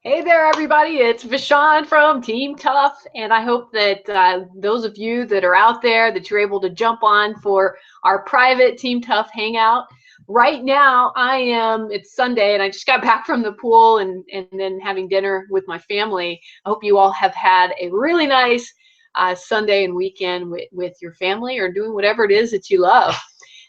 Hey there, everybody. It's Vishon from Team Tough, and I hope that those of you that are out there that you're able to jump on for our private Team Tough Hangout. Right now, it's Sunday, and I just got back from the pool and then having dinner with my family. I hope you all have had a really nice Sunday and weekend with your family or doing whatever it is that you love.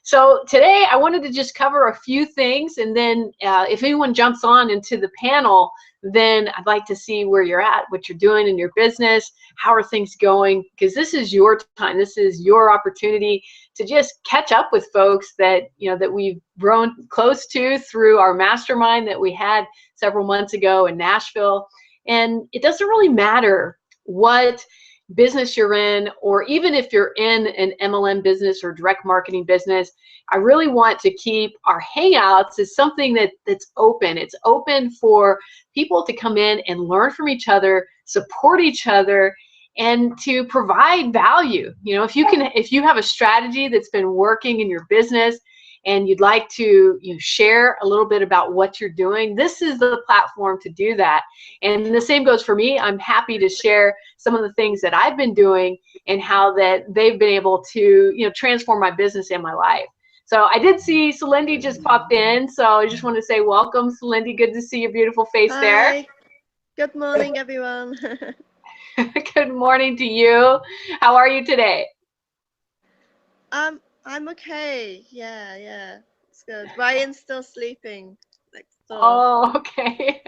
So today I wanted to just cover a few things, and then if anyone jumps on into the panel, then I'd like to see where you're at, what you're doing in your business, how are things going, because this is your time. This is your opportunity to just catch up with folks that, that we've grown close to through our mastermind that we had several months ago in Nashville. And it doesn't really matter what business you're in, or even if you're in an MLM business or direct marketing business. I really want to keep our hangouts as something that's open. It's open for people to come in and learn from each other, support each other, and to provide value. If you have a strategy that's been working in your business and you'd like to share a little bit about what you're doing, this is the platform to do that. And the same goes for me. I'm happy to share some of the things that I've been doing and how that they've been able to transform my business and my life. So I did see Celindy just popped in, so I just want to say welcome, Celindy. Good to see your beautiful face there. Hi. Good morning, everyone. Good morning to you. How are you today? I'm okay. Yeah. It's good. Ryan's still sleeping next door. Oh, okay.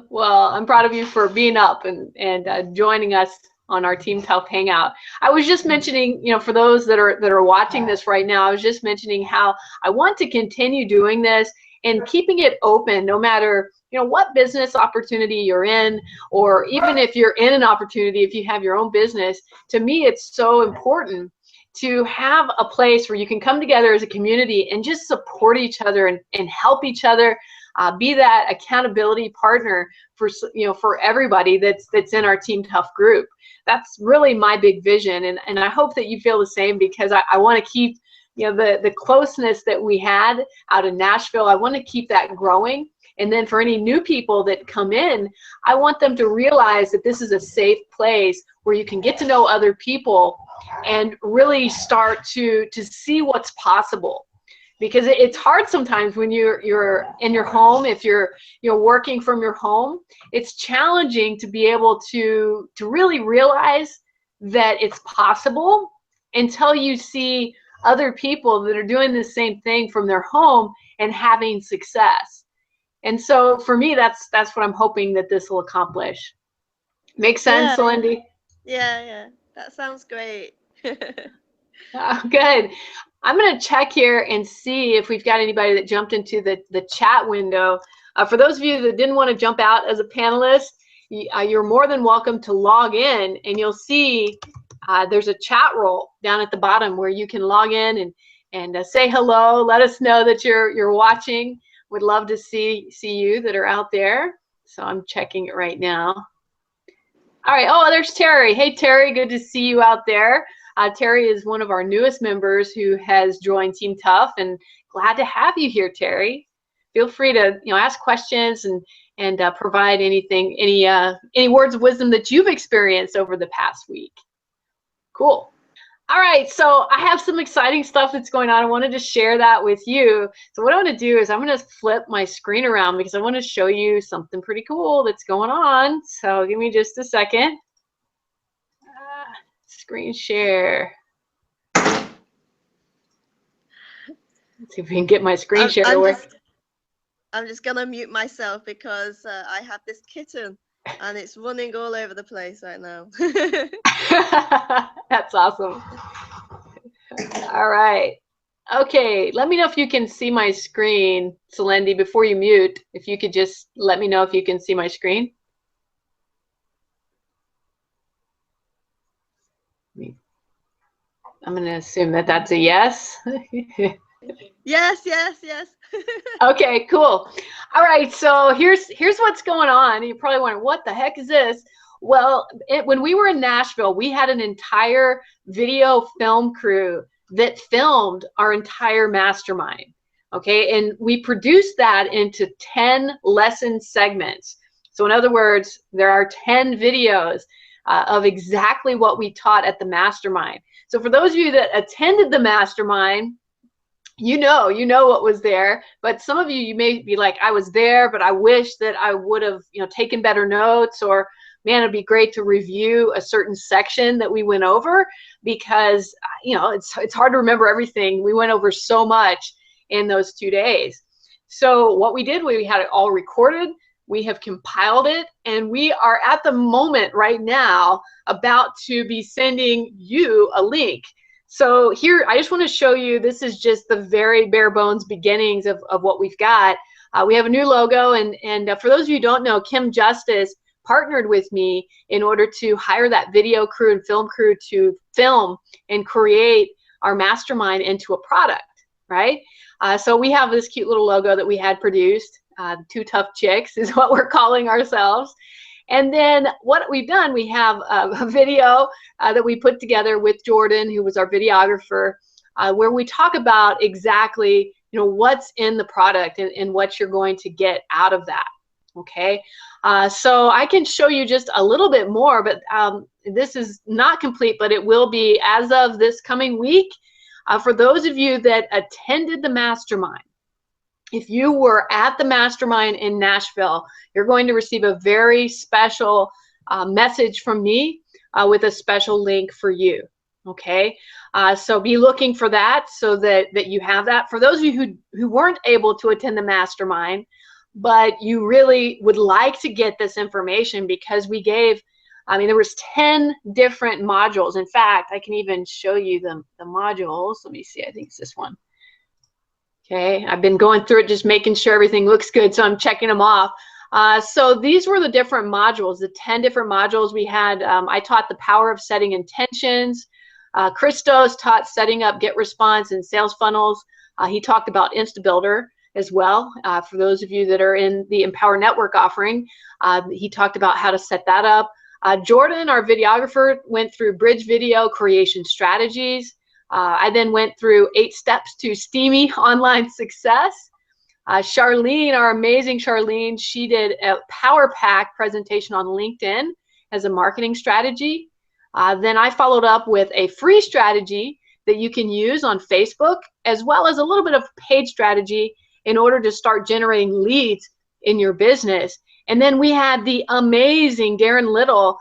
Well, I'm proud of you for being up and joining us on our Team Tough Hangout. I was just mentioning, for those that are watching this right now, I was just mentioning how I want to continue doing this and keeping it open, no matter what business opportunity you're in, or even if you're in an opportunity, if you have your own business. To me, it's so important to have a place where you can come together as a community and just support each other and help each other, be that accountability partner for everybody that's in our Team Tough group. That's really my big vision, and I hope that you feel the same, because I want to keep the closeness that we had out in Nashville. I want to keep that growing. And then for any new people that come in, I want them to realize that this is a safe place where you can get to know other people and really start to see what's possible. Because it's hard sometimes when you're in your home. If you're working from your home, it's challenging to be able to really realize that it's possible until you see other people that are doing the same thing from their home and having success. And so for me, that's what I'm hoping that this will accomplish. Make sense, Yeah. Celindy? Yeah. That sounds great. Oh, good. I'm going to check here and see if we've got anybody that jumped into the chat window. For those of you that didn't want to jump out as a panelist, you're more than welcome to log in, and you'll see there's a chat role down at the bottom where you can log in and say hello. Let us know that you're watching. Would love to see you that are out there. So I'm checking it right now. All right. Oh, there's Terry. Hey, Terry. Good to see you out there. Terry is one of our newest members who has joined Team Tough, and glad to have you here, Terry. Feel free to ask questions and provide any words of wisdom that you've experienced over the past week. Cool. All right, so I have some exciting stuff that's going on. I wanted to share that with you. So what I want to do is I'm going to flip my screen around because I want to show you something pretty cool that's going on. So give me just a second. Screen share. Let's see if we can get my screen share to work. I'm just gonna mute myself because I have this kitten and it's running all over the place right now. That's awesome. All right. Okay, let me know if you can see my screen, Celindy, before you mute. If you could just let me know if you can see my screen. I'm going to assume that that's a yes. Yes. Okay, cool. All right, so here's what's going on. You're probably wondering, what the heck is this? Well, when we were in Nashville, we had an entire video film crew that filmed our entire mastermind. Okay, and we produced that into 10 lesson segments So in other words, there are 10 videos of exactly what we taught at the mastermind. So for those of you that attended the mastermind, you know what was there. But some of you, you may be like, I was there, but I wish that I would have, taken better notes, or man, it'd be great to review a certain section that we went over, because it's hard to remember everything. We went over so much in those 2 days. So what we did, we had it all recorded. We have compiled it, and we are at the moment right now about to be sending you a link. So here, I just want to show you, this is just the very bare bones beginnings of what we've got. We have a new logo, and for those of you who don't know, Kim Justice partnered with me in order to hire that video crew and film crew to film and create our mastermind into a product, right? So we have this cute little logo that we had produced. 2 Tough Chicks is what we're calling ourselves. And then what we've done, we have a video that we put together with Jordan, who was our videographer, where we talk about exactly, what's in the product and what you're going to get out of that. Okay, so I can show you just a little bit more, but this is not complete, but it will be as of this coming week. For those of you that attended the mastermind, if you were at the mastermind in Nashville, you're going to receive a very special message from me with a special link for you. Okay, so be looking for that, so that you have that. For those of you who weren't able to attend the mastermind, but you really would like to get this information, because we gave, there was 10 different modules. In fact, I can even show you the modules. Let me see, I think it's this one. Okay, I've been going through it, just making sure everything looks good, so I'm checking them off. So these were the different modules, the 10 different modules we had. I taught the power of setting intentions. Christos taught setting up get response and sales funnels. He talked about InstaBuilder as well. For those of you that are in the Empower Network offering, he talked about how to set that up. Jordan, our videographer, went through bridge video creation strategies. I then went through 8 steps to steamy online success. Charlene, our amazing Charlene, she did a power pack presentation on LinkedIn as a marketing strategy. Then I followed up with a free strategy that you can use on Facebook, as well as a little bit of paid strategy in order to start generating leads in your business. And then we had the amazing Darren Little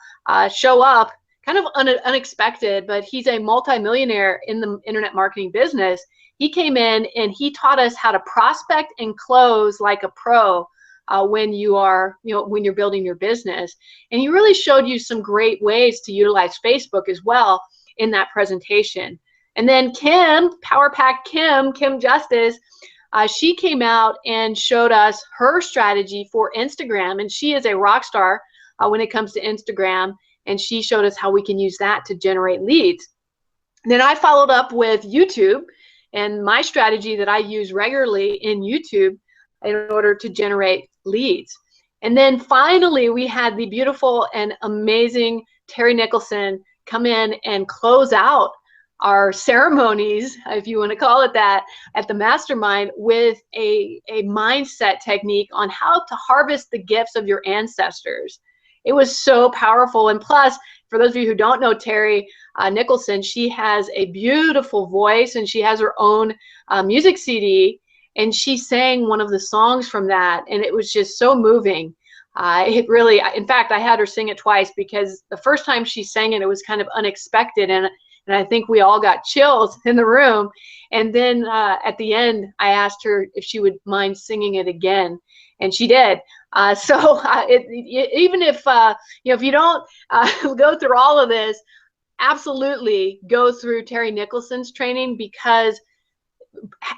show up, kind of unexpected, but he's a multimillionaire in the internet marketing business. He came in and he taught us how to prospect and close like a pro when you are, when you're building your business. And he really showed you some great ways to utilize Facebook as well in that presentation. And then Kim, Power Pack Kim Justice, she came out and showed us her strategy for Instagram, and she is a rock star when it comes to Instagram, and she showed us how we can use that to generate leads. Then I followed up with YouTube and my strategy that I use regularly in YouTube in order to generate leads. And then finally, we had the beautiful and amazing Terry Nicholson come in and close out our ceremonies, if you want to call it that, at the mastermind with a mindset technique on how to harvest the gifts of your ancestors. It was so powerful. And plus, for those of you who don't know Terry Nicholson, she has a beautiful voice, and she has her own music CD, and she sang one of the songs from that, and it was just so moving. It really, in fact, I had her sing it twice, because the first time she sang it, it was kind of unexpected, and I think we all got chills in the room. And then at the end, I asked her if she would mind singing it again, and she did. Even if if you don't go through all of this, absolutely go through Terry Nicholson's training, because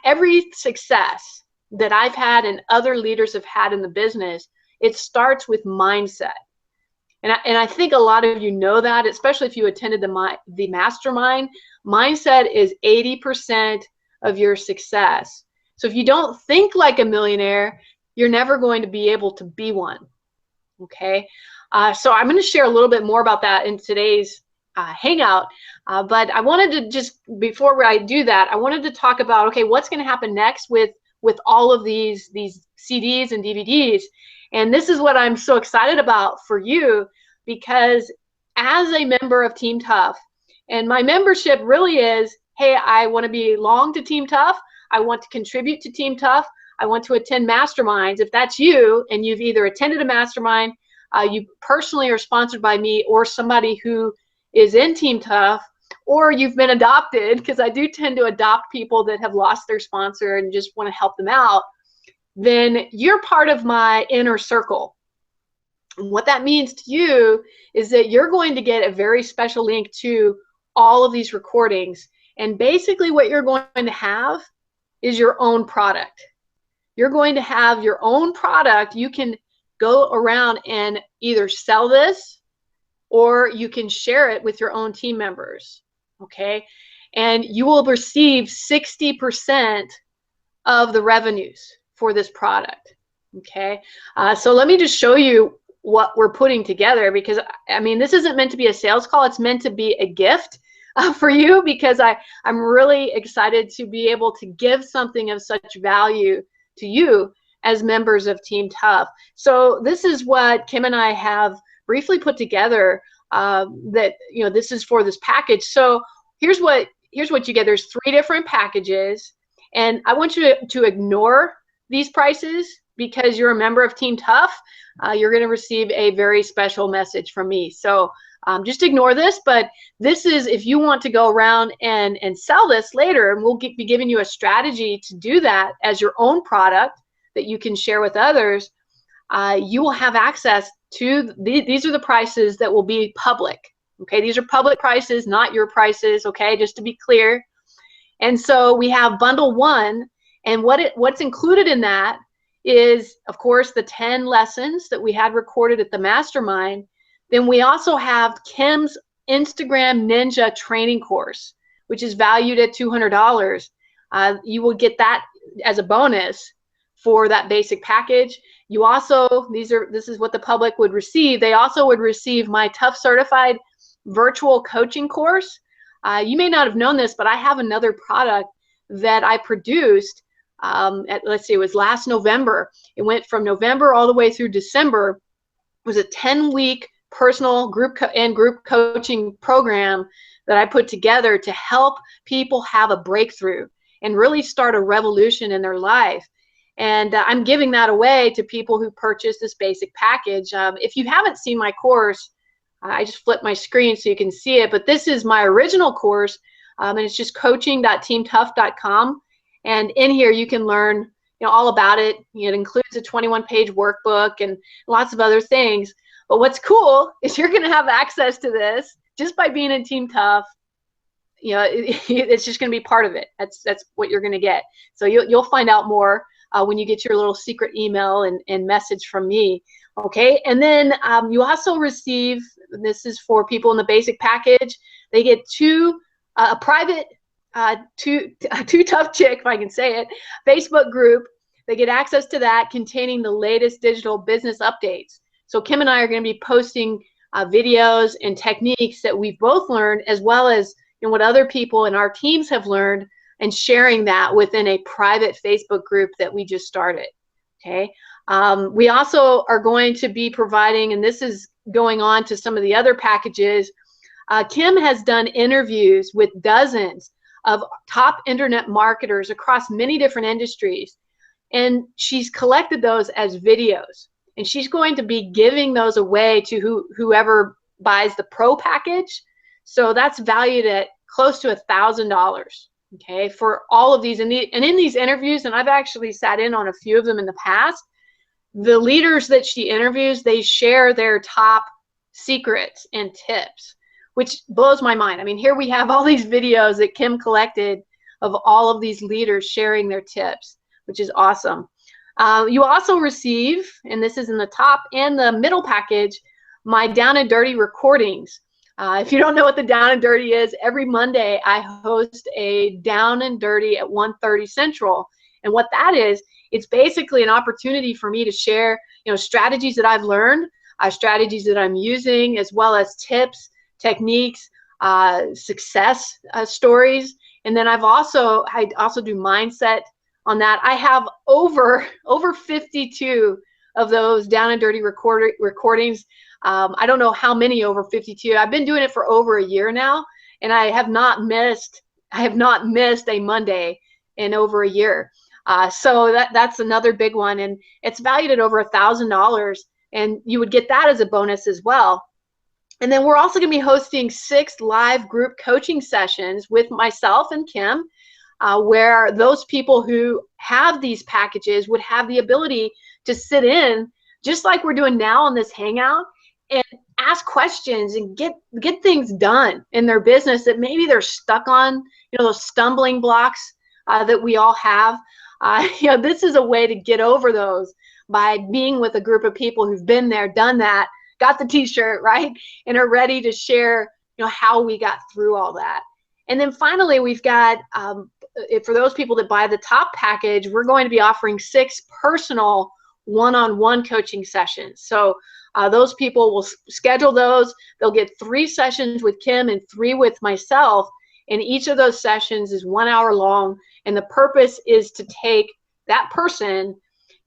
every success that I've had and other leaders have had in the business, it starts with mindset. And I think a lot of you know that, especially if you attended the mastermind. Mindset is 80% of your success. So if you don't think like a millionaire, you're never going to be able to be one. Okay, so I'm going to share a little bit more about that in today's Hangout. But I wanted to just, before I do that, I wanted to talk about, okay, what's going to happen next with all of these CDs and DVDs. And this is what I'm so excited about for you, because as a member of Team Tough, and my membership really is, hey, I want to belong to Team Tough. I want to contribute to Team Tough. I want to attend masterminds. If that's you and you've either attended a mastermind, you personally are sponsored by me or somebody who is in Team Tough, or you've been adopted, because I do tend to adopt people that have lost their sponsor and just want to help them out, then you're part of my inner circle. And what that means to you is that you're going to get a very special link to all of these recordings. And basically what you're going to have is your own product. You're going to have your own product. You can go around and either sell this or you can share it with your own team members, okay? And you will receive 60% of the revenues for this product, okay? So let me just show you what we're putting together, because I mean, this isn't meant to be a sales call. It's meant to be a gift for you, because I'm really excited to be able to give something of such value to you as members of Team Tough. So this is what Kim and I have briefly put together, that, you know, this is for this package. So here's what you get. There's 3 different packages, and I want you to ignore these prices, because you're a member of Team Tough. You're going to receive a very special message from me. So just ignore this, but this is if you want to go around and sell this later, and we'll be giving you a strategy to do that as your own product that you can share with others. You will have access to these are the prices that will be public. Okay, these are public prices, not your prices. Okay, just to be clear. And so we have bundle 1, and what's included in that is, of course, the 10 lessons that we had recorded at the mastermind. Then we also have Kim's Instagram Ninja training course, which is valued at $200. You will get that as a bonus for that basic package. You also, this is what the public would receive. They also would receive my Tough Certified virtual coaching course. You may not have known this, but I have another product that I produced let's see, it was last November. It went from November all the way through December. It was a 10-week personal group coaching program that I put together to help people have a breakthrough and really start a revolution in their life. And I'm giving that away to people who purchase this basic package. If you haven't seen my course, I just flipped my screen so you can see it, but this is my original course, and it's just coaching.teamtough.com. And in here you can learn, you know, all about it. It includes a 21-page workbook and lots of other things. But what's cool is you're going to have access to this just by being in Team Tough. You know, it's just going to be part of it. That's what you're going to get. So you'll find out more when you get your little secret email and message from me. Okay, and then you also receive, this is for people in the basic package, they get a private Too Tough Chick, if I can say it, Facebook group. They get access to that containing the latest digital business updates. So Kim and I are going to be posting videos and techniques that we've both learned, as well as what other people in our teams have learned, and sharing that within a private Facebook group that we just started. Okay. We also are going to be providing, and this is going on to some of the other packages, Kim has done interviews with dozens of top internet marketers across many different industries, and she's collected those as videos, and she's going to be giving those away to whoever buys the pro package. So that's valued at close to $1,000, okay, for all of these. And in these interviews, and I've actually sat in on a few of them in the past, the leaders that she interviews, they share their top secrets and tips, which blows my mind. I mean, here we have all these videos that Kim collected of all of these leaders sharing their tips, which is awesome. You also receive, and this is in the top and the middle package, my Down and Dirty recordings. If you don't know what the Down and Dirty is, every Monday I host a Down and Dirty at 1:30 Central. And what that is, it's basically an opportunity for me to share, strategies that I've learned, strategies that I'm using, as well as tips, techniques, success stories. And then I also do mindset on that. I have over 52 of those down and dirty recordings. I don't know how many over 52. I've been doing it for over a year now, and I have not missed a Monday in over a year. So that's another big one, and it's valued at over $1,000, and you would get that as a bonus as well. And then we're also going to be hosting 6 live group coaching sessions with myself and Kim, where those people who have these packages would have the ability to sit in, just like we're doing now on this Hangout, and ask questions and get things done in their business that maybe they're stuck on, those stumbling blocks that we all have. This is a way to get over those by being with a group of people who've been there, done that, got the t-shirt, right, and are ready to share, how we got through all that. And then finally, we've got, for those people that buy the top package, we're going to be offering 6 personal one-on-one coaching sessions. So those people will schedule those. They'll get 3 sessions with Kim and 3 with myself. And each of those sessions is 1 hour long. And the purpose is to take that person,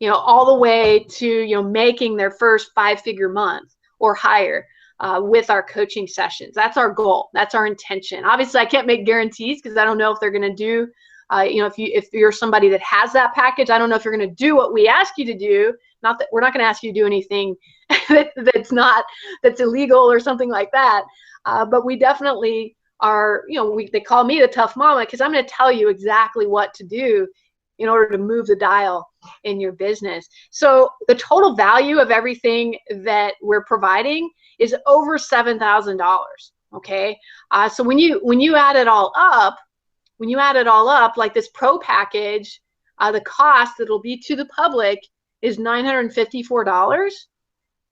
all the way to, making their first 5-figure month or higher with our coaching sessions. That's our goal. That's our intention. Obviously, I can't make guarantees because I don't know if they're going to do, if you're somebody that has that package, I don't know if you're going to do what we ask you to do. Not that we're not going to ask you to do anything that's illegal or something like that. But we definitely are, they call me the tough mama because I'm going to tell you exactly what to do in order to move the dial in your business. So the total value of everything that we're providing is over $7,000. Okay. So when you add it all up, like this pro package, the cost that'll be to the public is $954,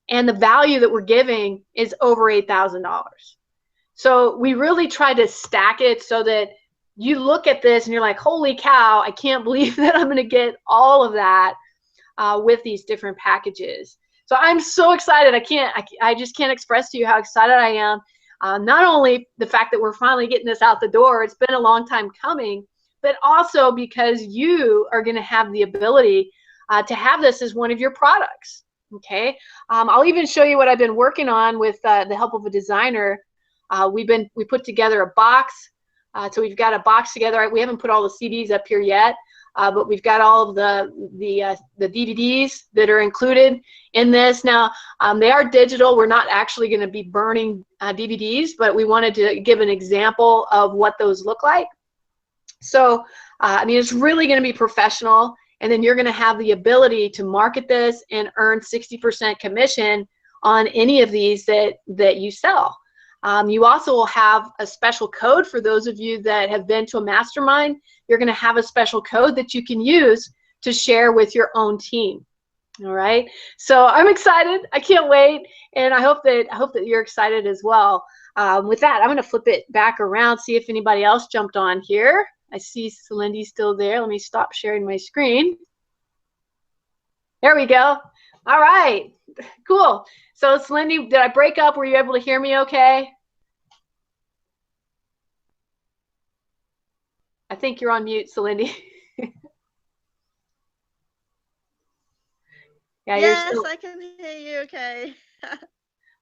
and the value that we're giving is over $8,000. So we really try to stack it so that you look at this and you're like, holy cow, I can't believe that I'm going to get all of that with these different packages. So I'm so excited. I just can't express to you how excited I am. Not only the fact that we're finally getting this out the door, it's been a long time coming, but also because you are going to have the ability to have this as one of your products. Okay. I'll even show you what I've been working on with the help of a designer. We put together a box. So we've got a box together. We haven't put all the CDs up here yet, but we've got all of the DVDs that are included in this. Now, they are digital. We're not actually going to be burning DVDs, but we wanted to give an example of what those look like. So, it's really going to be professional, and then you're going to have the ability to market this and earn 60% commission on any of these that you sell. You also will have a special code for those of you that have been to a mastermind. You're going to have a special code that you can use to share with your own team. All right. So I'm excited. I can't wait, and I hope that you're excited as well. With that, I'm going to flip it back around, see if anybody else jumped on here. I see Celindy's still there. Let me stop sharing my screen. There we go. All right. Cool. So Celindy, did I break up? Were you able to hear me okay? I think you're on mute, Celindy. Yeah, yes, I can hear you okay.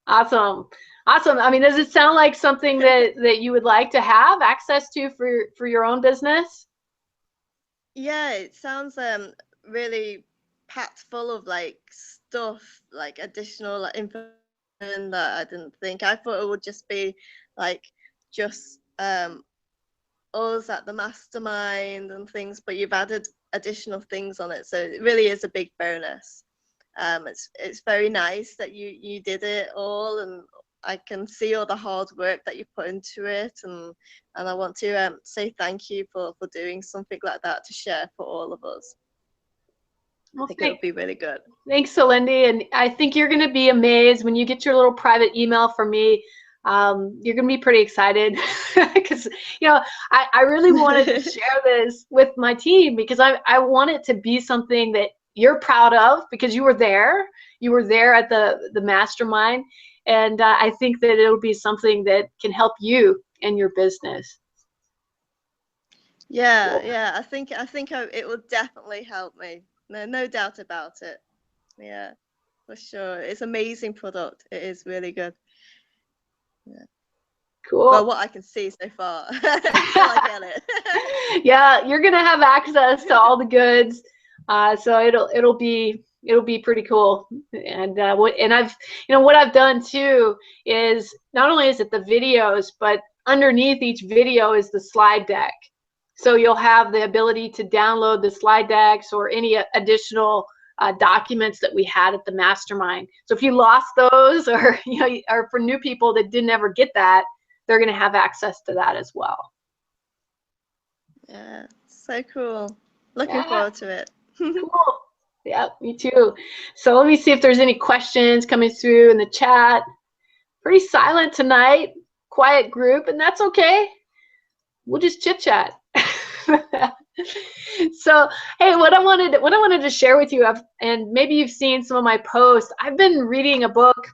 Awesome. Does it sound like something that you would like to have access to for your own business? Yeah, it sounds really packed full of stuff, additional information that I didn't think. I thought it would just be just us at the mastermind and things, but you've added additional things on it, so it really is a big bonus. It's very nice that you did it all, and I can see all the hard work that you put into it, and I want to say thank you for doing something like that to share for all of us. Well, I think it'll be really good. Thanks, Celindy, and I think you're going to be amazed when you get your little private email from me. You're going to be pretty excited because I really wanted to share this with my team because I want it to be something that you're proud of because you were there at the mastermind, and I think that it'll be something that can help you and your business. Yeah, cool. I think it will definitely help me. No doubt about it. Yeah. for sure. It's amazing product. It is really good. Yeah. Cool. Well, what I can see so far, until I get it. Yeah, you're gonna have access to all the goods, so it'll be pretty cool. And what I've done too is not only is it the videos, but underneath each video is the slide deck. So you'll have the ability to download the slide decks or any additional documents that we had at the mastermind. So if you lost those, or or for new people that didn't ever get that, they're going to have access to that as well. Yeah, so cool. Looking forward to it. Cool. Yeah, me too. So let me see if there's any questions coming through in the chat. Pretty silent tonight, quiet group, and that's okay. We'll just chit chat. So, hey, what I wanted to share with you, and maybe you've seen some of my posts. I've been reading a book.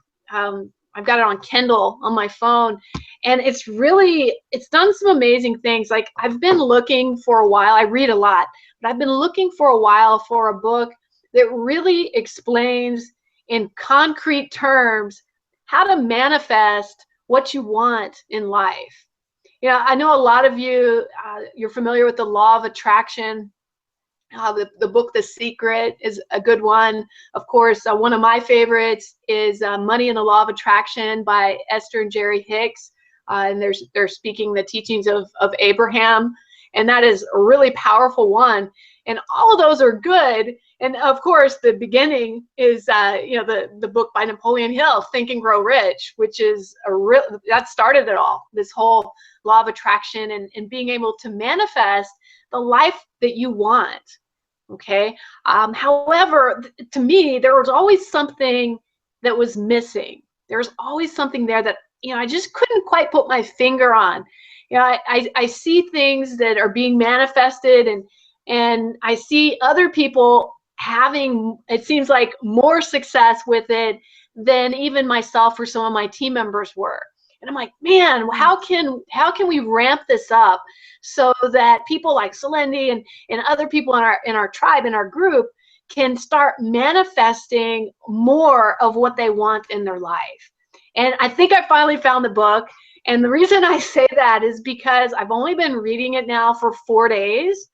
I've got it on Kindle on my phone, and it's done some amazing things. Like, I've been looking for a while. I read a lot, but I've been looking for a while for a book that really explains in concrete terms how to manifest what you want in life. I know a lot of you, you're familiar with the law of attraction. The book, The Secret, is a good one. Of course, one of my favorites is Money and the Law of Attraction by Esther and Jerry Hicks. And they're speaking the teachings of Abraham. And that is a really powerful one. And all of those are good. And of course, the beginning is, the book by Napoleon Hill, Think and Grow Rich, which is that started it all, this whole law of attraction and being able to manifest the life that you want. Okay. However, to me, there was always something that was missing. There was always something there that, I just couldn't quite put my finger on. I see things that are being manifested, and I see other people having, it seems like, more success with it than even myself or some of my team members were. And I'm like, man, how can we ramp this up so that people like Selendi and other people in our tribe, in our group, can start manifesting more of what they want in their life? And I think I finally found the book. And the reason I say that is because I've only been reading it now for 4 days.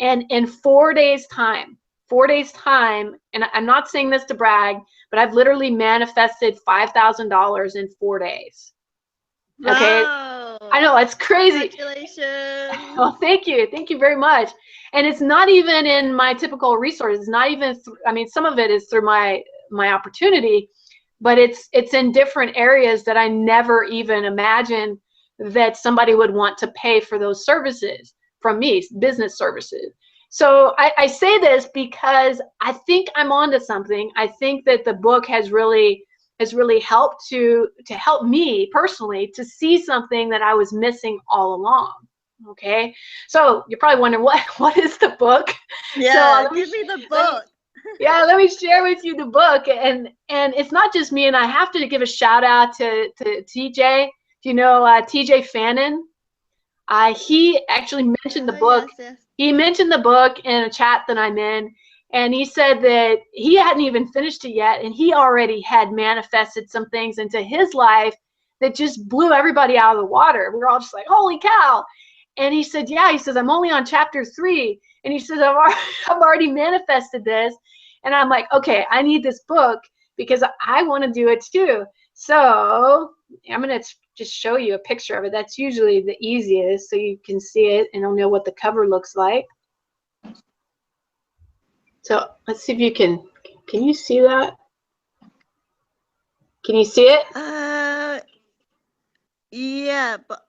And in 4 days time, and I'm not saying this to brag, but I've literally manifested $5,000 in 4 days. Okay. Wow. I know, it's crazy. Congratulations. Well, thank you very much. And it's not even in my typical resources. It's not even some of it is through my opportunity, but it's in different areas that I never even imagined that somebody would want to pay for those services from me, business services. So I say this because I think I'm onto something. I think that the book has really helped to help me personally to see something that I was missing all along. Okay, so you're probably wondering what is the book? Yeah, so give me the book. Let me share with you the book, and it's not just me. And I have to give a shout out to TJ. Do you know TJ Fannin? He actually mentioned the book. Yes. He mentioned the book in a chat that I'm in, and he said that he hadn't even finished it yet, and he already had manifested some things into his life that just blew everybody out of the water. We were all just like, holy cow. And he said, I'm only on chapter 3. And he says, I've already manifested this. And I'm like, okay, I need this book because I want to do it too. So I'm going to just show you a picture of it. That's usually the easiest, so you can see it and you'll know what the cover looks like. So let's see if you can you see that? Can you see it? Yeah, but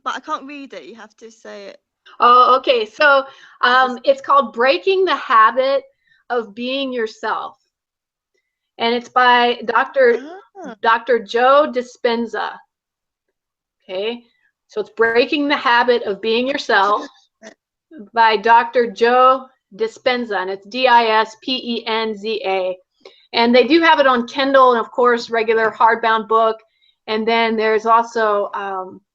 I can't read it. You have to say it. Oh, okay. So it's called Breaking the Habit of Being Yourself. And it's by Dr. Joe Dispenza. Okay. So it's Breaking the Habit of Being Yourself by Dr. Joe Dispenza, and it's Dispenza. And they do have it on Kindle and, of course, regular hardbound book. And then there's also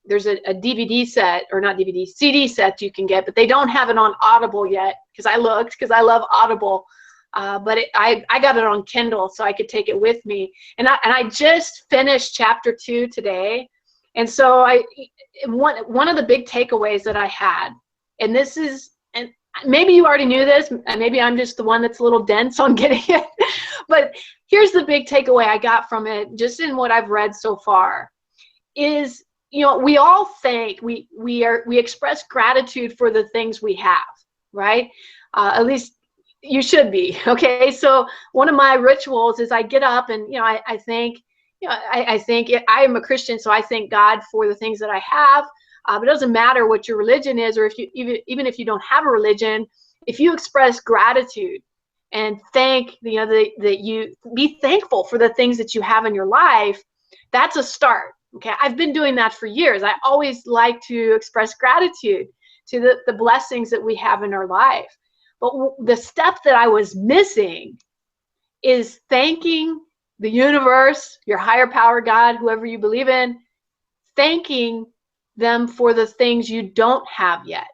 there's a DVD set, or not DVD, CD set you can get, but they don't have it on Audible yet because I looked, because I love Audible. I got it on Kindle so I could take it with me. And I just finished chapter 2 today. And so one of the big takeaways that I had, and this is, and maybe you already knew this, and maybe I'm just the one that's a little dense on getting it, but here's the big takeaway I got from it, just in what I've read so far, is, you know, we all think we express gratitude for the things we have, right? At least you should be. Okay, so one of my rituals is I get up and, you know, I think, you know, I think I am a Christian, so I thank God for the things that I have. But it doesn't matter what your religion is, or if you even if you don't have a religion, if you express gratitude and thank, you know, that you be thankful for the things that you have in your life, that's a start. Okay, I've been doing that for years. I always like to express gratitude to the blessings that we have in our life. But the step that I was missing is thanking the universe, your higher power, God, whoever you believe in, thanking them for the things you don't have yet.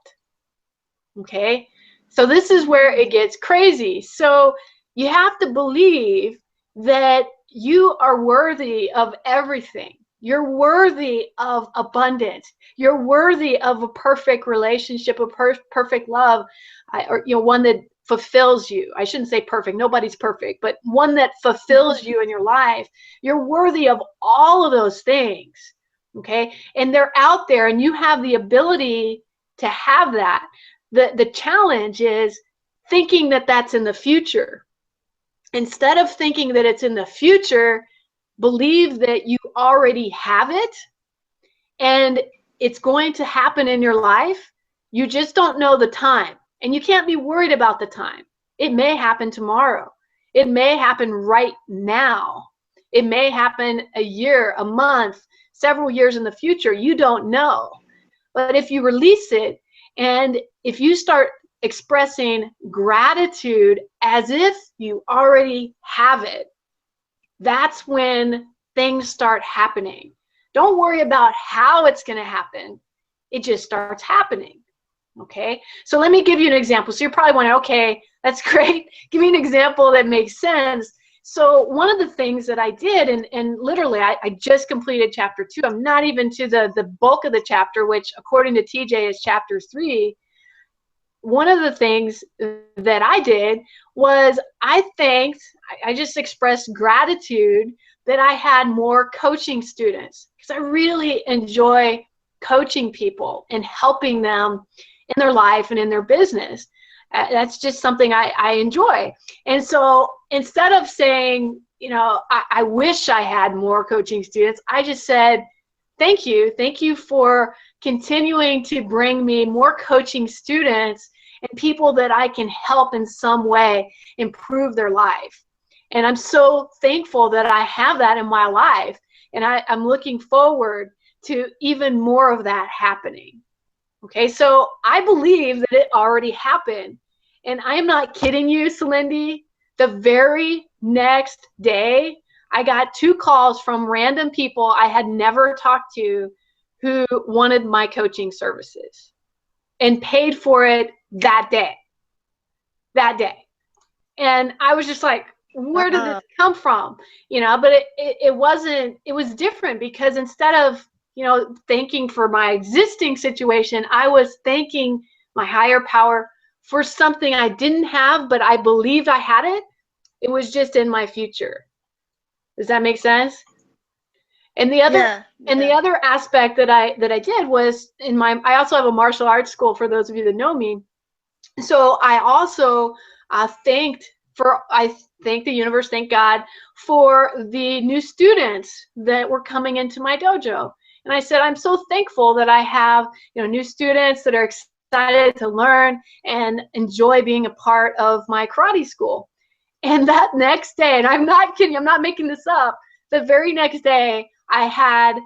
Okay? So this is where it gets crazy. So you have to believe that you are worthy of everything. You're worthy of abundance. You're worthy of a perfect relationship, a perfect love, or, you know, one that fulfills you. I shouldn't say perfect. Nobody's perfect, but one that fulfills you in your life. You're worthy of all of those things. Okay? And they're out there, and you have the ability to have that. The challenge is thinking that that's in the future. Instead of thinking that it's in the future, believe that you already have it and it's going to happen in your life. You just don't know the time, and you can't be worried about the time. It may happen tomorrow. It may happen right now. It may happen a year, a month, several years in the future. You don't know. But if you release it, and if you start expressing gratitude as if you already have it, that's when things start happening. Don't worry about how it's going to happen. It just starts happening. Okay, so let me give you an example. So you're probably wondering, okay, that's great. Give me an example that makes sense. So one of the things that I did, and literally I just completed chapter 2. I'm not even to the bulk of the chapter, which according to TJ is chapter 3. One of the things that I did was I just expressed gratitude that I had more coaching students, because I really enjoy coaching people and helping them in their life and in their business. That's just something I enjoy. And so instead of saying, you know, I wish I had more coaching students, I just said, thank you for continuing to bring me more coaching students and people that I can help in some way improve their life. And I'm so thankful that I have that in my life. And I'm looking forward to even more of that happening. Okay, so I believe that it already happened. And I am not kidding you, Celindy. The very next day, I got 2 calls from random people I had never talked to who wanted my coaching services and paid for it that day. And I was just like, where did this come from? You know, but it wasn't, it was different, because instead of, you know, thanking for my existing situation, I was thanking my higher power for something I didn't have, but I believed I had it. It was just in my future. Does that make sense? And the other aspect that I did was I also have a martial arts school, for those of you that know me. So I also thank the universe, thank God, for the new students that were coming into my dojo. And I said, I'm so thankful that I have, you know, new students that are excited to learn and enjoy being a part of my karate school. And that next day, and I'm not kidding, I'm not making this up, the very next day, I had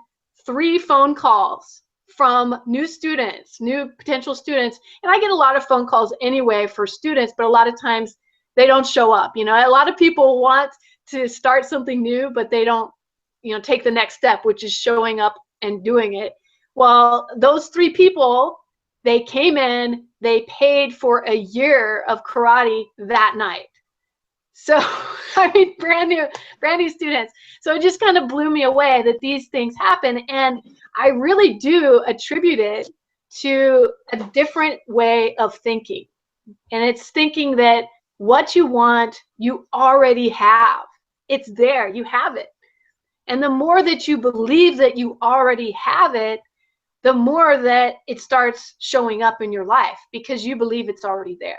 3 phone calls from new students, new potential students. And I get a lot of phone calls anyway for students, but a lot of times they don't show up. You know, a lot of people want to start something new, but they don't, you know, take the next step, which is showing up and doing it. Well, those 3 people, they came in, they paid for a year of karate that night. So, I mean, brand new students. So it just kind of blew me away that these things happen. And I really do attribute it to a different way of thinking. And it's thinking that what you want, you already have. It's there, you have it. And the more that you believe that you already have it, the more that it starts showing up in your life because you believe it's already there.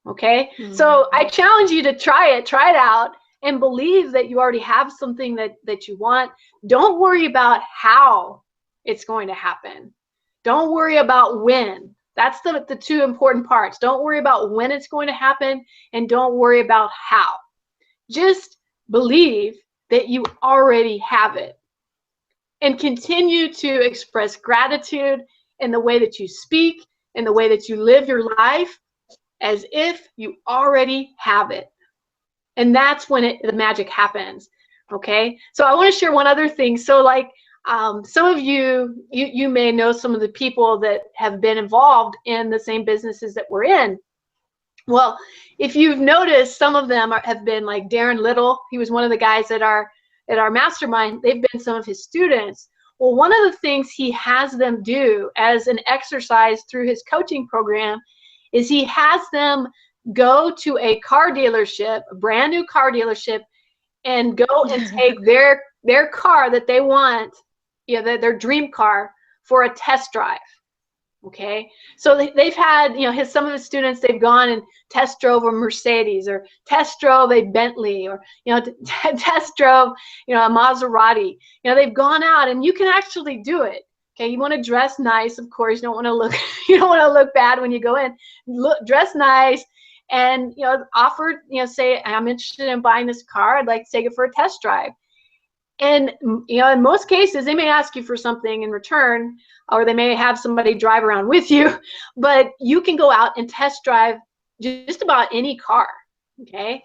Okay, so I challenge you to try it out and believe that you already have something that you want. Don't worry about how it's going to happen. Don't worry about when. That's the two important parts. Don't worry about when it's going to happen, and don't worry about how. Just believe that you already have it, and continue to express gratitude in the way that you speak, in the way that you live your life, as if you already have it. And that's when the magic happens. Okay, so I want to share one other thing. So like some of you may know some of the people that have been involved in the same businesses that we're in. Well, if you've noticed, some of them have been like Darren Little. He was one of the guys at our mastermind. They've been some of his students. Well, one of the things he has them do as an exercise through his coaching program is he has them go to a car dealership, a brand new car dealership, and go and take their car that they want, you know, their dream car, for a test drive. Okay, so they've had, you know, some of his students, they've gone and test drove a Mercedes, or test drove a Bentley, or, you know, test drove, you know, a Maserati. You know, they've gone out, and you can actually do it. Okay, you want to dress nice, of course. You don't want to look you don't want to look bad when you go in. Dress nice, and, you know, offer, you know, say, I'm interested in buying this car. I'd like to take it for a test drive. And, you know, in most cases, they may ask you for something in return, or they may have somebody drive around with you, but you can go out and test drive just about any car, okay,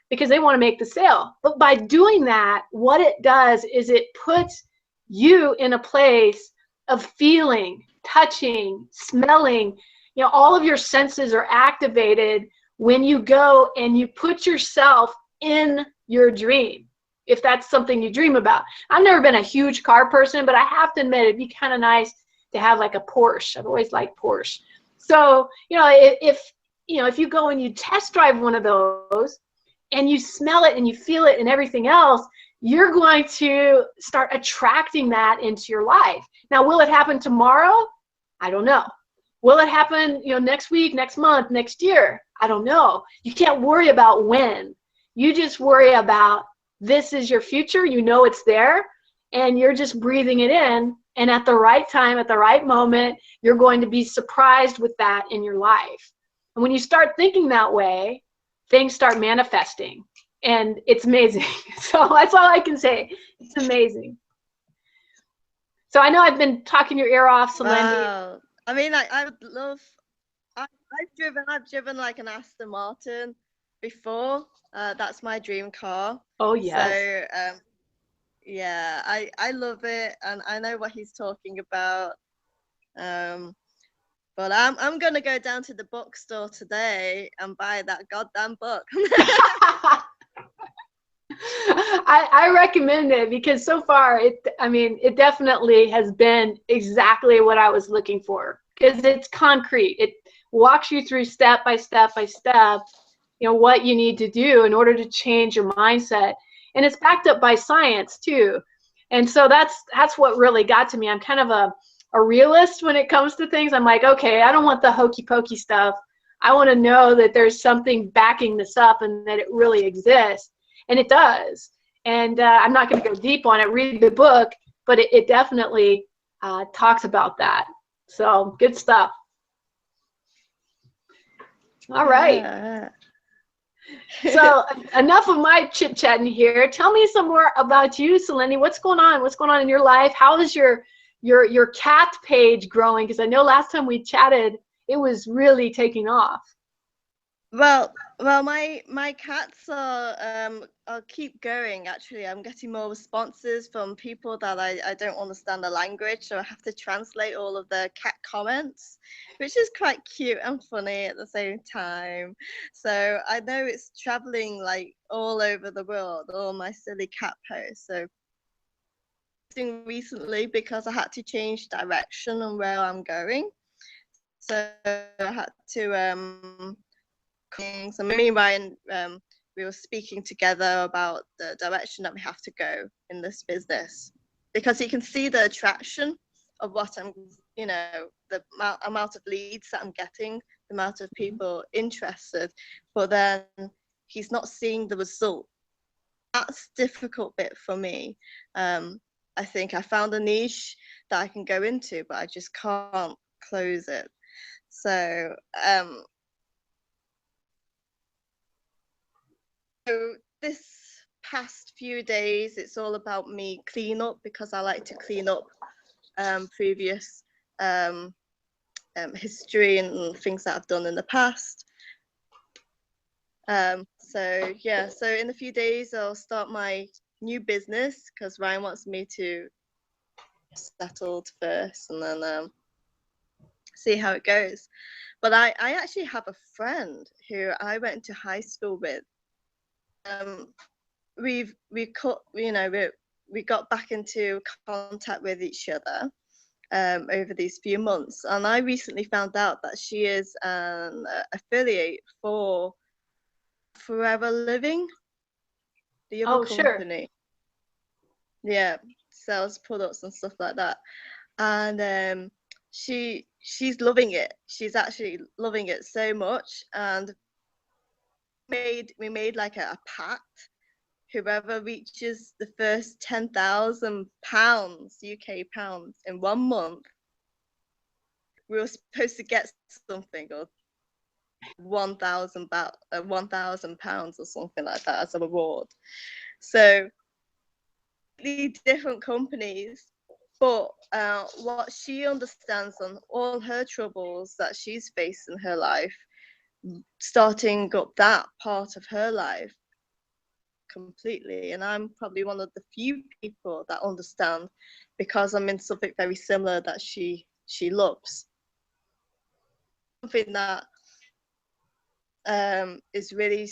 because they want to make the sale. But by doing that, what it does is it puts you in a place of feeling, touching, smelling. You know, all of your senses are activated when you go and you put yourself in your dream, if that's something you dream about. I've never been a huge car person, but I have to admit, it'd be kind of nice to have like a Porsche. I've always liked Porsche. So, you know, if you go and you test drive one of those, and you smell it and you feel it and everything else, you're going to start attracting that into your life. Now, will it happen tomorrow? I don't know. Will it happen, you know, next week, next month, next year? I don't know. You can't worry about when. You just worry about, this is your future. You know it's there, and you're just breathing it in. And at the right time, at the right moment, you're going to be surprised with that in your life. And when you start thinking that way, things start manifesting, and it's amazing. So that's all I can say. It's amazing. So I know I've been talking your ear off, Celine. Wow. I mean, I would love. I've driven like an Aston Martin before. That's my dream car. Oh yes. So yeah, I love it, and I know what he's talking about. But I'm gonna go down to the bookstore today and buy that goddamn book. I recommend it, because so far it definitely has been exactly what I was looking for, because it's concrete. It walks you through step by step by step, you know, what you need to do in order to change your mindset, and it's backed up by science too. And so that's what really got to me. I'm kind of a realist when it comes to things. I'm like, okay, I don't want the hokey pokey stuff. I want to know that there's something backing this up and that it really exists. And it does. And I'm not going to go deep on it. Read the book, but it definitely talks about that. So good stuff. All right. Yeah. So enough of my chit-chatting here. Tell me some more about you, Celine. What's going on? What's going on in your life? How is your cat page growing? Because I know last time we chatted, it was really taking off. Well, my cats are keep going. Actually, I'm getting more responses from people that I don't understand the language, so I have to translate all of the cat comments, which is quite cute and funny at the same time. So I know it's traveling like all over the world, all my silly cat posts. So recently because I had to change direction and where I'm going. So I had to things. And me and Ryan, we were speaking together about the direction that we have to go in this business because you can see the attraction of what I'm, you know, the amount of leads that I'm getting, the amount of people interested, but then he's not seeing the result. That's difficult bit for me. I think I found a niche that I can go into, but I just can't close it. So so this past few days, it's all about me clean up because I like to clean up previous history and things that I've done in the past. So yeah, so in a few days I'll start my new business because Ryan wants me to settled first and then see how it goes. But I actually have a friend who I went to high school with. We cut, you know, we got back into contact with each other over these few months, and I recently found out that she is an affiliate for Forever Living, the other Oh, sure. company. Yeah, sells products and stuff like that. And she's loving it. She's actually loving it so much, and we made like a pact. Whoever reaches the first £10,000 UK pounds in 1 month, we were supposed to get something or £1,000 or something like that as a reward. So the different companies, but what she understands on all her troubles that she's faced in her life, starting up that part of her life completely. And I'm probably one of the few people that understand because I'm in something very similar that she loves. Something that is really,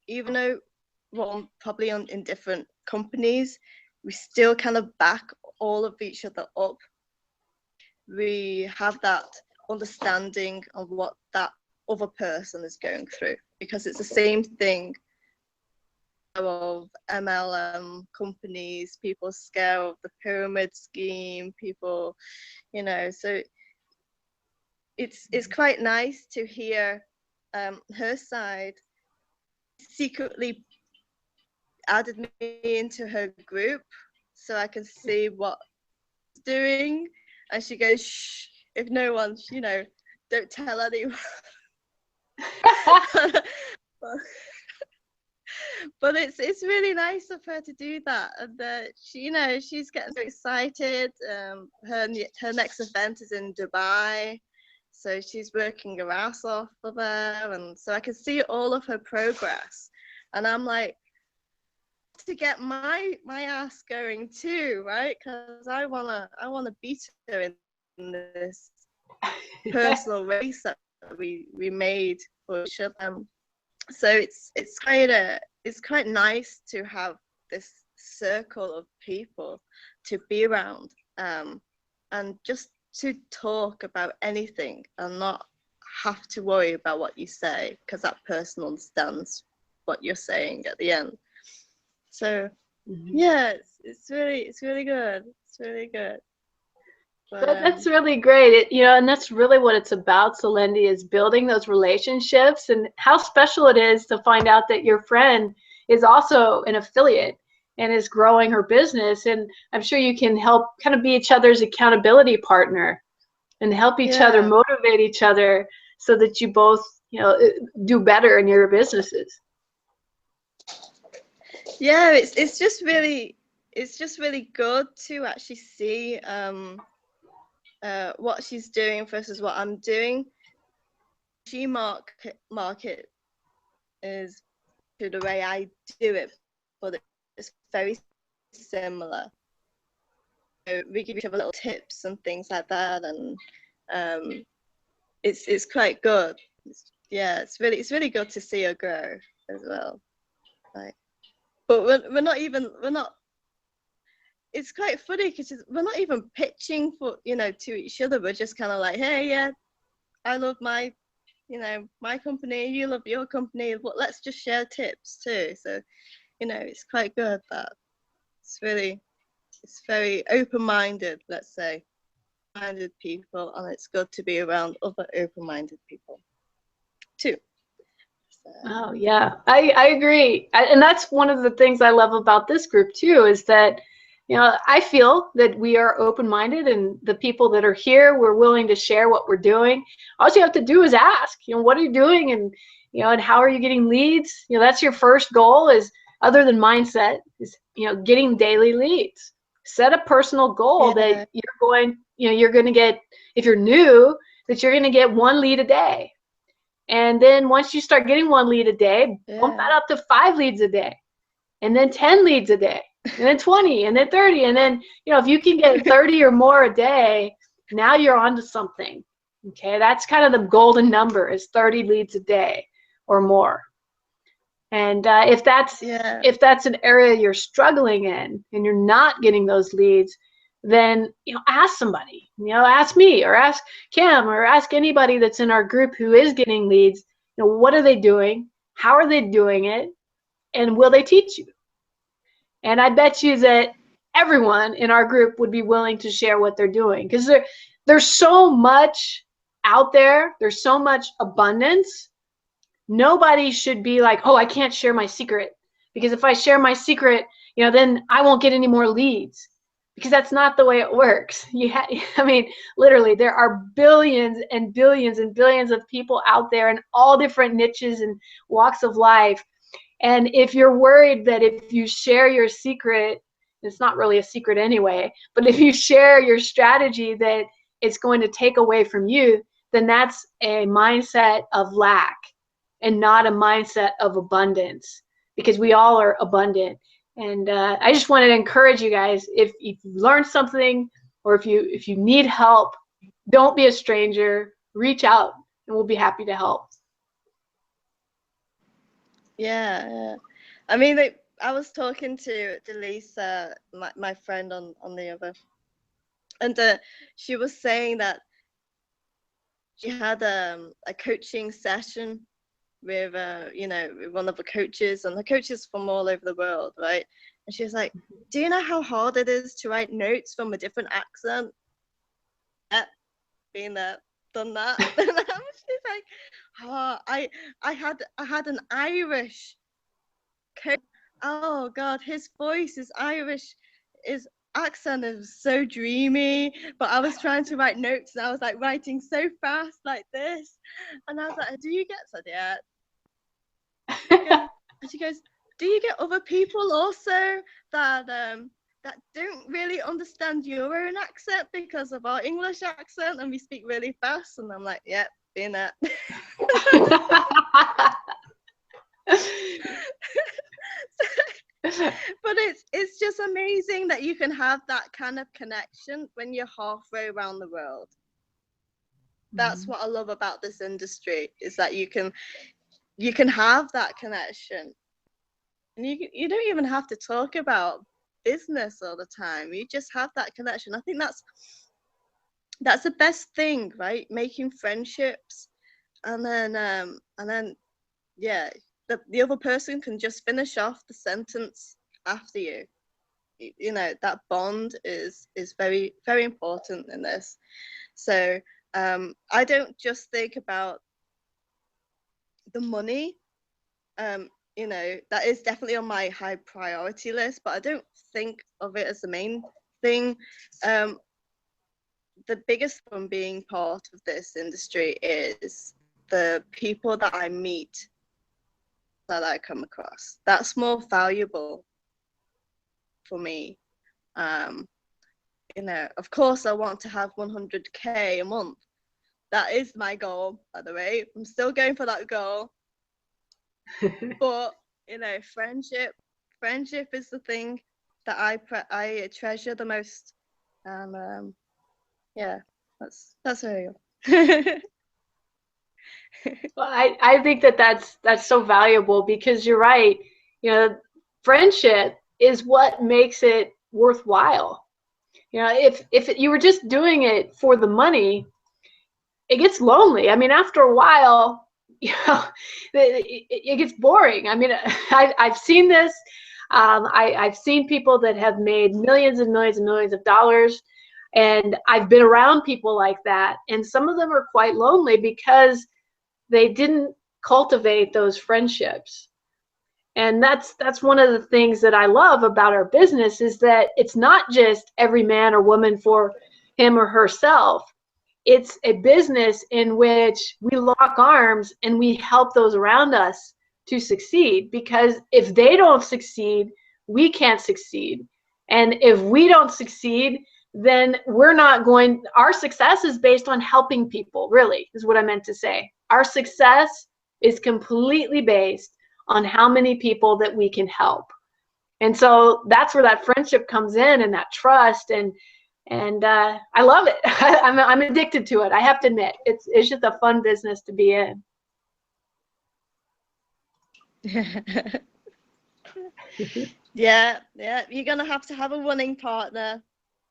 even though we're probably in different companies, we still kind of back all of each other up. We have that understanding of what that other person is going through because it's the same thing of MLM companies, people scare of the pyramid scheme, people, you know, so it's quite nice to hear her side. Secretly added me into her group so I can see what she's doing, and she goes, shh, if no one, you know, don't tell anyone. But it's really nice of her to do that, and she, you know, she's getting so excited. Her next event is in Dubai, so she's working her ass off for there, and so I can see all of her progress, and I'm like, to get my ass going too, right? Because I wanna beat her in this personal race that we made for each other. So it's quite nice to have this circle of people to be around, and just to talk about anything and not have to worry about what you say because that person understands what you're saying at the end. So yeah, it's really good. It's really good. But That's really great. You know, and that's really what it's about, Celindy, is building those relationships, and how special it is to find out that your friend is also an affiliate and is growing her business. And I'm sure you can help kind of be each other's accountability partner and help each other, yeah, motivate each other so that you both, you know, do better in your businesses. yeah, it's just really good to actually see what she's doing versus what I'm doing. She market is to the way I do it, but it's very similar. So we give each other little tips and things like that, and it's quite good. It's really good to see her grow as well. Like, but we're not. It's quite funny because we're not even pitching for to each other. We're just kind of like, hey, yeah, I love my my company, you love your company, but let's just share tips too. So it's quite good that it's very open-minded, let's say, minded people, and it's good to be around other open-minded people too. So. Oh yeah, I agree. And that's one of the things I love about this group too, is that I feel that we are open-minded, and the people that are here, we're willing to share what we're doing. All you have to do is ask, what are you doing, and and how are you getting leads? That's your first goal, is other than mindset, is getting daily leads. Set a personal goal that you're going to get, if you're new, that you're going to get 1 lead a day. And then once you start getting 1 lead a day, bump that up to 5 leads a day, and then 10 leads a day, and then 20, and then 30. And then, if you can get 30 or more a day, now you're onto something. Okay, that's kind of the golden number, is 30 leads a day or more. And if that's an area you're struggling in and you're not getting those leads, then ask somebody. Ask me, or ask Kim, or ask anybody that's in our group who is getting leads. What are they doing? How are they doing it? And will they teach you? And I bet you that everyone in our group would be willing to share what they're doing, because there's so much out there. There's so much abundance. Nobody should be like, oh, I can't share my secret, because if I share my secret, then I won't get any more leads, because that's not the way it works. I mean, literally, there are billions and billions and billions of people out there in all different niches and walks of life. And if you're worried that if you share your secret, it's not really a secret anyway, but if you share your strategy that it's going to take away from you, then that's a mindset of lack and not a mindset of abundance, because we all are abundant. And I just wanted to encourage you guys, if you learned something, or if you need help, don't be a stranger. Reach out, and we'll be happy to help. Yeah. I mean, I was talking to Lisa, my friend on the other, and she was saying that she had a coaching session with with one of the coaches, and the coaches from all over the world, right? And she was like, do you know how hard it is to write notes from a different accent? Yeah, been there, done that. And she's like, oh, I had an Irish coach. Oh God, his voice is Irish. His accent is so dreamy, but I was trying to write notes, and I was like writing so fast like this, and I was like, do you get that? Yeah. And she goes, do you get other people also that that don't really understand your own accent because of our English accent, and we speak really fast? And I'm like, yeah, been that. But it's just amazing that you can have that kind of connection when you're halfway around the world. That's what I love about this industry, is that you can have that connection, and you don't even have to talk about business all the time. You just have that connection. I think that's the best thing, right? Making friendships, and then yeah, the other person can just finish off the sentence after you. That bond is very, very important in this. So I don't just think about the money. That is definitely on my high priority list, but I don't think of it as the main thing. The biggest from being part of this industry is the people that I meet, that I come across. That's more valuable for me. Of course I want to have 100K a month. That is my goal, by the way. I'm still going for that goal. But you know, friendship is the thing that I treasure the most. And yeah, that's where I Well, I think that that's so valuable because you're right. You know, friendship is what makes it worthwhile. You know, if you were just doing it for the money, it gets lonely. I mean, after a while, you know, it gets boring. I mean, I've seen this. I've seen people that have made millions and millions and millions of dollars, and I've been around people like that, and some of them are quite lonely because they didn't cultivate those friendships. And that's one of the things that I love about our business is that it's not just every man or woman for him or herself. It's a business in which we lock arms and we help those around us to succeed, because if they don't succeed, we can't succeed. And if we don't succeed, then we're not going, our success is based on helping people, really, is what I meant to say. Our success is completely based on how many people that we can help. And so that's where that friendship comes in, and that trust, and I love it. I'm addicted to it. I have to admit, it's just a fun business to be in. Yeah, you're gonna have to have a running partner.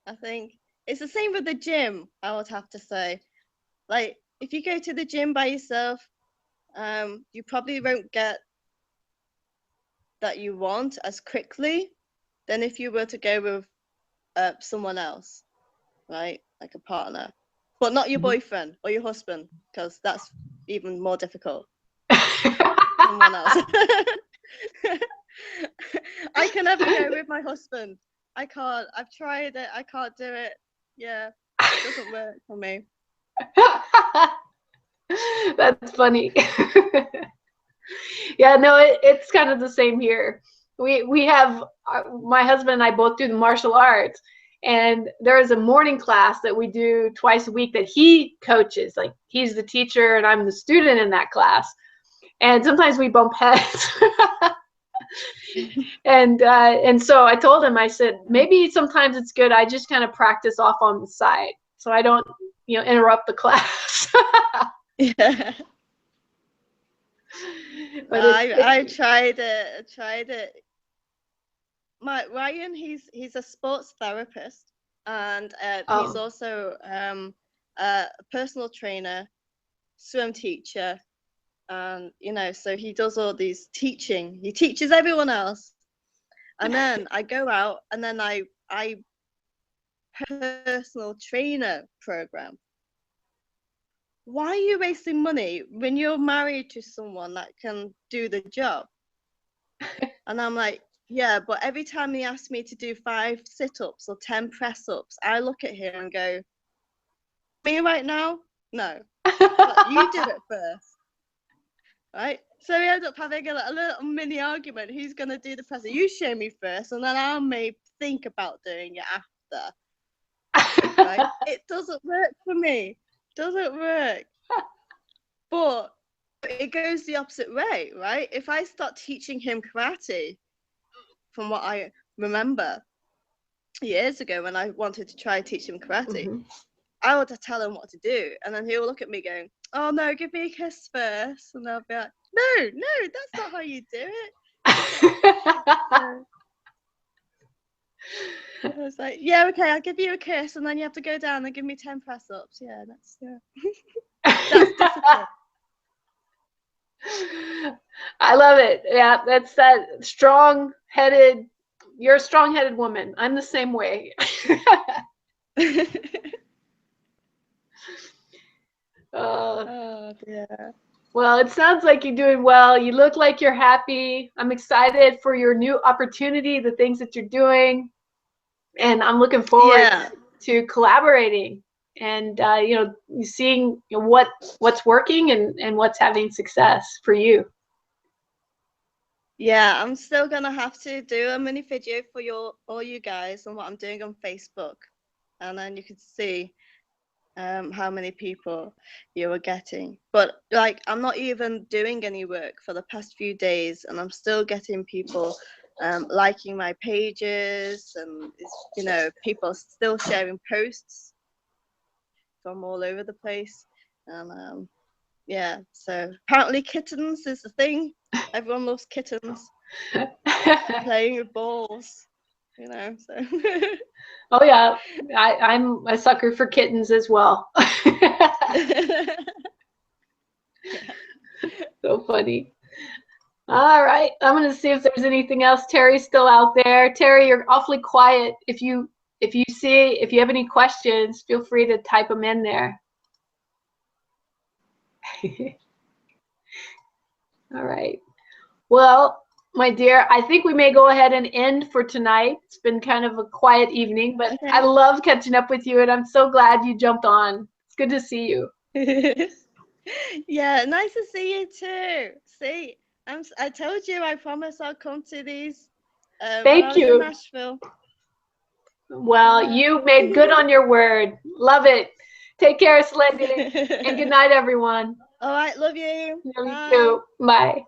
I think it's the same with the gym. I would have to say, like, if you go to the gym by yourself, you probably won't get that you want as quickly than if you were to go with someone else, right? Like a partner, but not your boyfriend or your husband, because that's even more difficult. Someone else. I can never go with my husband. I can't. I've tried it. I can't do it. Yeah, it doesn't work for me. That's funny. Yeah, no, it's kind of the same here. We have my husband and I both do the martial arts, and there is a morning class that we do twice a week that he coaches. Like, he's the teacher and I'm the student in that class, and sometimes we bump heads. And so I told him, I said, maybe sometimes it's good I just kind of practice off on the side so I don't, interrupt the class. Yeah. But I tried it. I tried it. My Ryan, he's a sports therapist, and he's also a personal trainer, swim teacher, and so he does all these teaching. He teaches everyone else, and then I go out and then I personal trainer program. Why are you wasting money when you're married to someone that can do the job? And I'm like, yeah, but every time he asks me to do 5 sit-ups or 10 press-ups, I look at him and go, me right now? No. But you did it first. Right? So we end up having a little mini argument. Who's going to do the press? You show me first, and then I may think about doing it after. Right? It doesn't work for me. Doesn't work. But it goes the opposite way, right? If I start teaching him karate, from what I remember years ago when I wanted to try teach him karate, I would tell him what to do, and then he'll look at me going, "Oh no, give me a kiss first," and I'll be like, "No, that's not how you do it." I was like, "Yeah, okay, I'll give you a kiss, and then you have to go down and give me 10 press-ups." Yeah, that's that's discipline. I love it. Yeah, that's that strong-headed. You're a strong-headed woman. I'm the same way. Yeah. Well, it sounds like you're doing well. You look like you're happy. I'm excited for your new opportunity, the things that you're doing, and I'm looking forward to collaborating and seeing what's working and what's having success for you. Yeah, I'm still gonna have to do a mini video for all you guys on what I'm doing on Facebook, and then you can see how many people you were getting. But like, I'm not even doing any work for the past few days, and I'm still getting people liking my pages, and people still sharing posts from all over the place. And yeah, so apparently kittens is the thing. Everyone loves kittens. Playing with balls, so. Oh yeah, I'm a sucker for kittens as well. Yeah. So funny. All right, I'm gonna see if there's anything else. Terry's still out there. Terry, you're awfully quiet. If you have any questions, feel free to type them in there. All right. Well, my dear, I think we may go ahead and end for tonight. It's been kind of a quiet evening, but Okay. I love catching up with you, and I'm so glad you jumped on. It's good to see you. Yeah, nice to see you too. See, I told you, I promise I'll come to these when I Thank was in you. Nashville. Well, Yeah. you made good on your word. Love it. Take care, Slendy, and good night, everyone. All right, love you. Love you Bye. too. Bye.